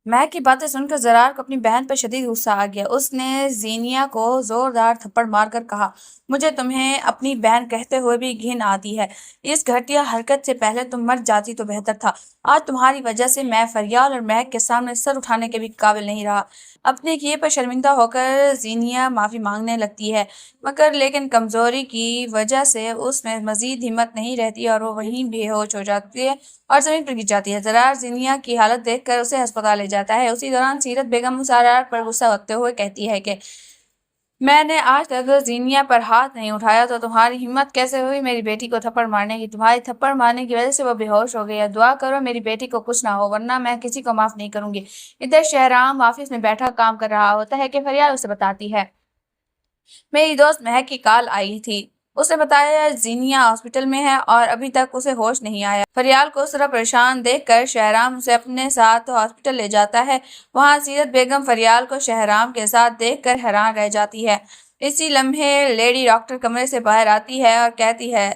مہک کی باتیں سن کر زرار کو اپنی بہن پر شدید غصہ آ گیا۔ اس نے زینیا کو زوردار تھپڑ مار کر کہا، مجھے تمہیں اپنی بہن کہتے ہوئے بھی گھن آتی ہے۔ اس گھٹیا حرکت سے پہلے تم مر جاتی تو بہتر تھا۔ آج تمہاری وجہ سے میں فریال اور مہک کے سامنے سر اٹھانے کے بھی قابل نہیں رہا۔ اپنے کیے پر شرمندہ ہو کر زینیا معافی مانگنے لگتی ہے، مگر لیکن کمزوری کی وجہ سے اس میں مزید ہمت نہیں رہتی اور وہ وہیں بے ہوش ہو جاتی ہے اور زمین پر گر جاتی ہے۔ زرار زینیا کی حالت دیکھ کر اسے ہسپتال لے جاتا ہے۔ اسی دوران سیرت بیگم زرار پر غصہ ہوتے ہوئے کہتی ہے کہ میں نے آج تک زینیا پر ہاتھ نہیں اٹھایا تو تمہاری ہمت کیسے ہوئی میری بیٹی کو تھپڑ مارنے کی؟ تمہاری تھپڑ مارنے کی وجہ سے وہ بے ہوش ہو گئی ہے۔ دعا کرو میری بیٹی کو کچھ نہ ہو، ورنہ میں کسی کو معاف نہیں کروں گی۔ ادھر شہرام آفس میں بیٹھا کام کر رہا ہوتا ہے کہ فریال اسے بتاتی ہے، میری دوست مہک کی کال آئی تھی۔ اس نے بتایا زینیا ہاسپٹل میں ہے اور ابھی تک اسے ہوش نہیں آیا۔ فریال کو اس طرح پریشان دیکھ کر شہرام اسے اپنے ساتھ ہاسپٹل لے جاتا ہے۔ وہاں سیرت بیگم فریال کو شہرام کے ساتھ دیکھ کر حیران رہ جاتی ہے۔ اسی لمحے لیڈی ڈاکٹر کمرے سے باہر آتی ہے اور کہتی ہے،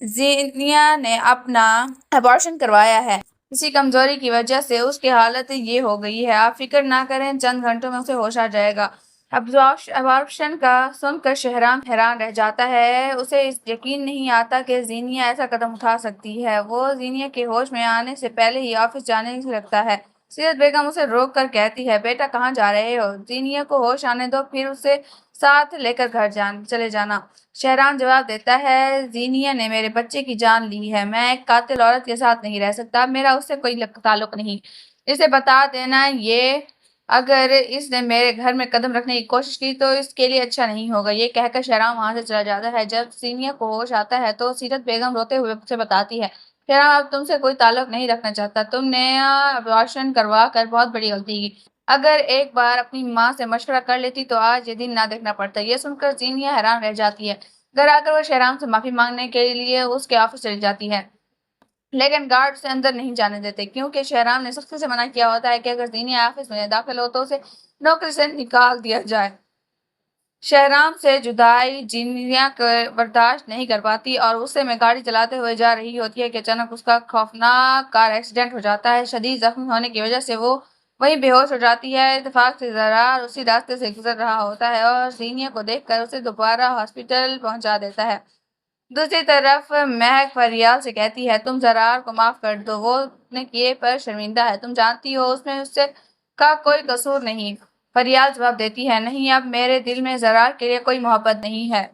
زینیا نے اپنا ابارشن کروایا ہے۔ اسی کمزوری کی وجہ سے اس کی حالت یہ ہو گئی ہے۔ آپ فکر نہ کریں، چند گھنٹوں میں اسے ہوش آ جائے گا۔ ابارشن کا سن کر شہرام حیران رہ جاتا ہے۔ اسے یقین نہیں آتا کہ زینیا ایسا قدم اٹھا سکتی ہے۔ وہ زینیا کے ہوش میں آنے سے پہلے ہی آفس جانے سے لگتا ہے۔ سیرت بیگم اسے روک کر کہتی ہے، بیٹا کہاں جا رہے ہو؟ زینیا کو ہوش آنے دو، پھر اسے ساتھ لے کر گھر چلے جانا۔ شہرام جواب دیتا ہے، زینیا نے میرے بچے کی جان لی ہے۔ میں ایک قاتل عورت کے ساتھ نہیں رہ سکتا۔ میرا اس سے کوئی تعلق نہیں۔ اسے بتا دینا یہ اگر اس نے میرے گھر میں قدم رکھنے کی کوشش کی تو اس کے لیے اچھا نہیں ہوگا۔ یہ کہہ کر شہرام وہاں سے چلا جاتا ہے۔ جب زینیا کو ہوش آتا ہے تو سیرت بیگم روتے ہوئے اسے بتاتی ہے، شہرام اب تم سے کوئی تعلق نہیں رکھنا چاہتا۔ تم نے ابارشن کروا کر بہت بڑی غلطی کی۔ اگر ایک بار اپنی ماں سے مشورہ کر لیتی تو آج یہ دن نہ دیکھنا پڑتا۔ یہ سن کر زینیا حیران رہ جاتی ہے۔ گھر آ کر وہ شہرام سے معافی مانگنے کے لیے اس کے آفس چلی جاتی ہے، لیکن گارڈ اسے اندر نہیں جانے دیتے کیونکہ شہرام نے سختی سے منع کیا ہوتا ہے کہ اگر زینیا آفس میں داخل ہو تو اسے نوکری سے نکال دیا جائے۔ شہرام سے جدائی زینیا برداشت نہیں کر پاتی اور غصے میں گاڑی چلاتے ہوئے جا رہی ہوتی ہے کہ اچانک اس کا خوفناک کار ایکسیڈنٹ ہو جاتا ہے۔ شدید زخمی ہونے کی وجہ سے وہ وہیں بے ہوش ہو جاتی ہے۔ اتفاق سے زرار اسی راستے سے گزر رہا ہوتا ہے اور زینیا کو دیکھ کر اسے دوبارہ ہاسپٹل پہنچا دیتا ہے۔ دوسری طرف مہک فریال سے کہتی ہے، تم زرار کو معاف کر دو، وہ اپنے کیے پر شرمندہ ہے۔ تم جانتی ہو اس میں اس کا کوئی قصور نہیں۔ فریال جواب دیتی ہے، نہیں، اب میرے دل میں زرار کے لیے کوئی محبت نہیں ہے۔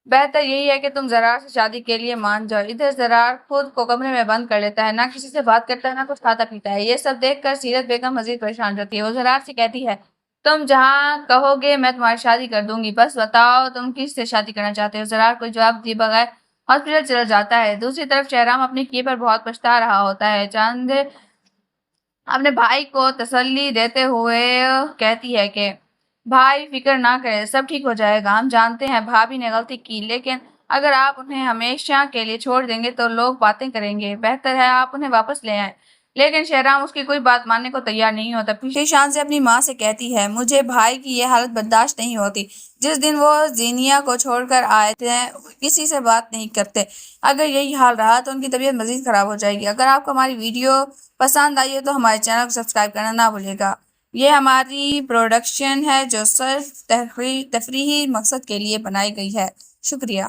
بہتر یہی ہے کہ تم زرار سے شادی کے لیے مان جاؤ۔ ادھر زرار خود کو کمرے میں بند کر لیتا ہے، نہ کسی سے بات کرتا ہے، نہ کچھ کھاتا پیتا ہے۔ یہ سب دیکھ کر سیرت بیگم مزید پریشان رہتی ہے۔ وہ زرار سے کہتی ہے، تم جہاں کہو گے میں تمہاری شادی کر دوں گی، بس بتاؤ تم کس سے شادی کرنا چاہتے ہو؟ زرار کوئی جواب دیے بغیر ہاسپٹل چلا جاتا ہے۔ دوسری طرف شہرام اپنے کیے پر بہت پچھتا رہا ہوتا ہے۔ چاند اپنے بھائی کو تسلی دیتے ہوئے کہتی ہے کہ بھائی فکر نہ کرے، سب ٹھیک ہو جائے گا۔ ہم جانتے ہیں بھابھی نے غلطی کی، لیکن اگر آپ انہیں ہمیشہ کے لیے چھوڑ دیں گے تو لوگ باتیں کریں گے، بہتر ہے آپ انہیں واپس لے آئیں۔ لیکن شہرام اس کی کوئی بات ماننے کو تیار نہیں ہوتا۔ پیچھے شان سے اپنی ماں سے کہتی ہے، مجھے بھائی کی یہ حالت برداشت نہیں ہوتی۔ جس دن وہ زینیا کو چھوڑ کر آئے تھے کسی سے بات نہیں کرتے۔ اگر یہی حال رہا تو ان کی طبیعت مزید خراب ہو جائے گی۔ اگر آپ کو ہماری ویڈیو پسند آئی ہے تو ہمارے چینل کو سبسکرائب کرنا نہ بھولیے گا۔ یہ ہماری پروڈکشن ہے جو صرف تفریحی مقصد کے لیے بنائی گئی ہے۔ شکریہ۔